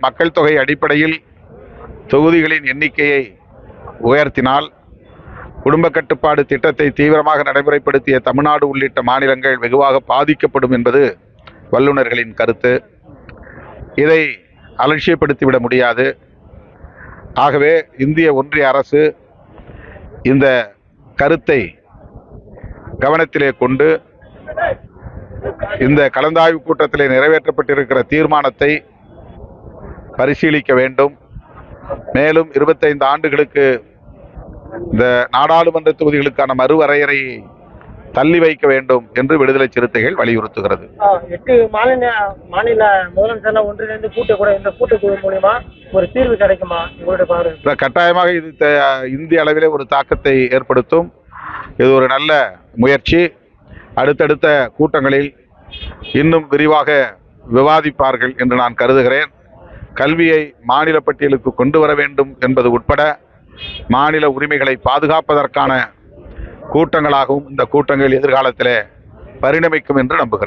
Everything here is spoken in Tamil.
மக்கள் தொகை அடிப்படையில் தொகுதிகளின் எண்ணிக்கையை உயர்த்தினால் குடும்ப கட்டுப்பாடு திட்டத்தை தீவிரமாக நடைமுறைப்படுத்திய தமிழ்நாடு உள்ளிட்ட மாநிலங்கள் வெகுவாக பாதிக்கப்படும் என்பது வல்லுநர்களின் கருத்து. இதை அலட்சியப்படுத்திவிட முடியாது. ஆகவே இந்திய ஒன்றிய அரசு இந்த கருத்தை கவனத்திலே கொண்டு இந்த கலந்தாய்வு கூட்டத்திலே நிறைவேற்றப்பட்டிருக்கிற தீர்மானத்தை பரிசீலிக்க வேண்டும். மேலும் 25 ஆண்டுகளுக்கு இந்த நாடாளுமன்ற தொகுதிகளுக்கான மறுவரையறையை தள்ளி வைக்க வேண்டும் என்று விடுதலை சிறுத்தைகள் வலியுறுத்துகிறது. 8 மாநில முதலமைச்சர் ஒன்றிணைந்து இந்த கூட்டக்குழு மூலமா ஒரு தீர்வு கிடைக்குமா? கட்டாயமாக இது இந்திய அளவிலே ஒரு தாக்கத்தை ஏற்படுத்தும். இது ஒரு நல்ல முயற்சி. அடுத்தடுத்த கூட்டங்களில் இன்னும் விரிவாக விவாதிப்பார்கள் என்று நான் கருதுகிறேன். கல்வியை மாநில பட்டியலுக்கு கொண்டு வர வேண்டும் என்பது உட்பட மாநில உரிமைகளை பாதுகாப்பதற்கான கூட்டங்களாகவும் இந்த கூட்டங்கள் எதிர்காலத்திலே பரிணமிக்கும் என்று நம்புகிறேன்.